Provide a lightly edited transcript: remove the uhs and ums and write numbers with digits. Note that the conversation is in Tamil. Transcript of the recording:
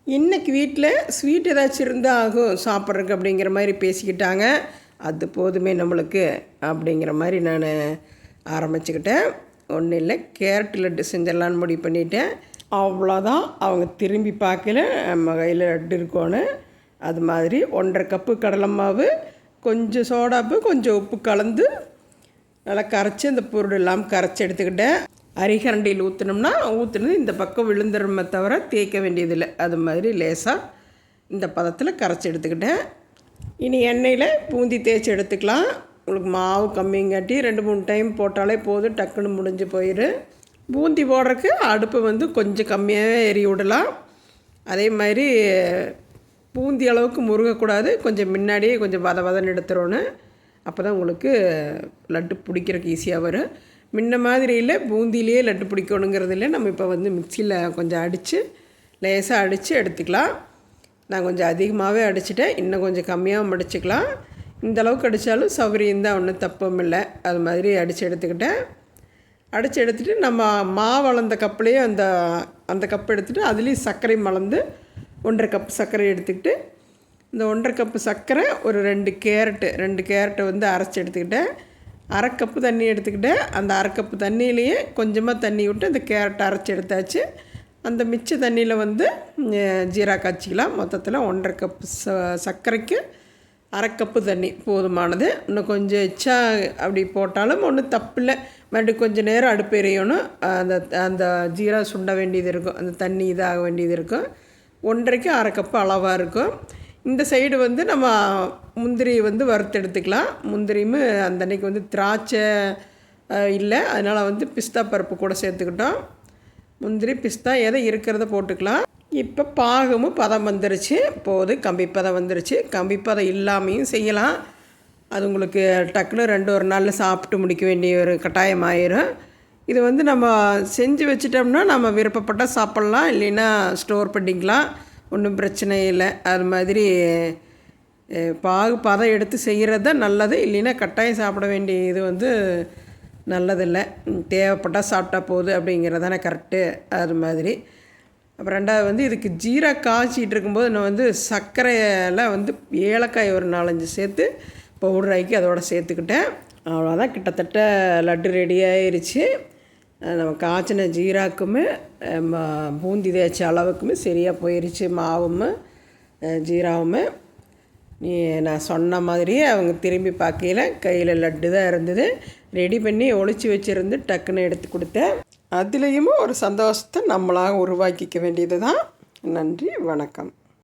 இன்றைக்கி வீட்டில் ஸ்வீட் ஏதாச்சும் இருந்தால் ஆகும் சாப்பிட்றதுக்கு அப்படிங்கிற மாதிரி பேசிக்கிட்டாங்க. அது போதுமே நம்மளுக்கு அப்படிங்கிற மாதிரி நான் ஆரம்பிச்சுக்கிட்டேன். ஒன்றும் இல்லை, கேரட் லட்டு செஞ்சிடலான்னு முடிவு பண்ணிட்டேன். அவ்வளோதான். அவங்க திரும்பி பார்க்கல நம்ம கையில் லட்டு இருக்கோன்னு. அது மாதிரி 1.5 கப்பு கடலை மாவு, கொஞ்சம் சோடாப்பு, கொஞ்சம் உப்பு கலந்து நல்லா கரைச்சி அந்த பொருள் எல்லாம் கரைச்சி எடுத்துக்கிட்டேன். அரிகரண்டியில் ஊற்றினோம்னா ஊற்றுனது இந்த பக்கம் விழுந்துருமே தவிர தேய்க்க வேண்டியதில்லை. அது மாதிரி லேசாக இந்த பதத்தில் கரைச்சி எடுத்துக்கிட்டேன். இனி எண்ணெயில் பூந்தி தேய்ச்சி எடுத்துக்கலாம். உங்களுக்கு மாவு கம்மிங்காட்டி 2-3 டைம் போட்டாலே போதும், டக்குன்னு முடிஞ்சு போயிடும். பூந்தி போடுறதுக்கு அடுப்பு கொஞ்சம் கம்மியாகவே எரி விடலாம். அதே மாதிரி பூந்தி அளவுக்கு முருகக்கூடாது, கொஞ்சம் முன்னாடியே கொஞ்சம் வதன்னு எடுத்துடணும். அப்போ தான் உங்களுக்கு லட்டு பிடிக்கிறதுக்கு ஈஸியாக வரும். முன்ன மாதிரி இல்லை, பூந்தியிலே லட்டு பிடிக்கணுங்கிறது இல்லை. நம்ம இப்போ மிக்சியில் கொஞ்சம் அடித்து லேசாக அடித்து எடுத்துக்கலாம். நான் கொஞ்சம் அதிகமாகவே அடிச்சிட்டேன், இன்னும் கொஞ்சம் கம்மியாகவும் அடிச்சுக்கலாம். இந்த அளவுக்கு அடித்தாலும் சௌகரியம் தான், ஒன்றும் தப்பும் இல்லை. அது மாதிரி அடித்து எடுத்துக்கிட்டேன். அடித்து எடுத்துகிட்டு நம்ம மாவு அளந்த கப்புலேயே அந்த கப் எடுத்துகிட்டு அதுலேயும் சர்க்கரை மலர்ந்து 1.5 கப் சர்க்கரை எடுத்துக்கிட்டு இந்த 1.5 கப்பு சர்க்கரை ஒரு 2 கேரட்டை அரைச்சி எடுத்துக்கிட்டேன். 1/2 கப்பு தண்ணி எடுத்துக்கிட்டேன். அந்த 1/2 கப்பு தண்ணியிலையே கொஞ்சமாக தண்ணி விட்டு அந்த கேரட்டை அரைச்சி எடுத்தாச்சு. அந்த மிச்ச தண்ணியில் ஜீரா காய்ச்சிக்கலாம். மொத்தத்தில் 1.5 கப்பு சர்க்கரைக்கு 1/2 கப்பு தண்ணி போதுமானது. இன்னும் கொஞ்சம் எச்சா அப்படி போட்டாலும் ஒன்றும் தப்பில்லை. மறுபடியும் கொஞ்சம் நேரம் அடுப்பு எரியணும். அந்த ஜீரா சுண்ட வேண்டியது இருக்கும், அந்த தண்ணி இதாக வேண்டியது இருக்கும். 1.5க்கு 1/2 கப்பு அளவாக இருக்கும். இந்த சைடு நம்ம முந்திரி வறுத்து எடுத்துக்கலாம். முந்திரியும் அந்த அன்றைக்கி திராட்சை இல்லை, அதனால் பிஸ்தா பருப்பு கூட சேர்த்துக்கிட்டோம். முந்திரி பிஸ்தா எதை இருக்கிறத போட்டுக்கலாம். இப்போ பாகமும் பதம் வந்துருச்சு, கம்பி பதம் வந்துருச்சு. கம்பி பதம் இல்லாமையும் செய்யலாம். அது உங்களுக்கு டக்குன்னு 2-1 நாளில் சாப்பிட்டு முடிக்க வேண்டிய ஒரு கட்டாயம் ஆயிரும். இது நம்ம செஞ்சு வச்சிட்டோம்னா நம்ம விருப்பப்பட்டால் சாப்பிட்லாம், இல்லைன்னா ஸ்டோர் பண்ணிக்கலாம், ஒன்றும் பிரச்சனை இல்லை. அது மாதிரி பதம் எடுத்து செய்கிறது தான் நல்லது, இல்லைன்னா கட்டாயம் சாப்பிட வேண்டிய இது நல்லதில்லை. தேவைப்பட்டால் சாப்பிட்டா போகுது அப்படிங்கிறதானே கரெக்டு. அது மாதிரி அப்புறம் ரெண்டாவது இதுக்கு ஜீரா காய்ச்சிட்டு இருக்கும்போது நான் சர்க்கரையில் ஏலக்காய் ஒரு 4-5 சேர்த்து பவுடராக்கி அதோட சேர்த்துக்கிட்டேன். அவ்வளோதான், கிட்டத்தட்ட லட்டு ரெடி ஆயிடுச்சு. நம்ம காய்ச்சின ஜீராக்குமே பூந்தி தேய்ச்ச அளவுக்குமே சரியாக போயிடுச்சு. மாவும் ஜீராவும் நான் சொன்ன மாதிரியே அவங்க திரும்பி பார்க்கையில் கையில் லட்டு தான் இருந்தது. ரெடி பண்ணி ஒளிச்சு வச்சுருந்து டக்குன்னு எடுத்து கொடுத்தேன். அதுலேயும் ஒரு சந்தோஷத்தை நம்மளாக உருவாக்கிக்க வேண்டியது தான். நன்றி, வணக்கம்.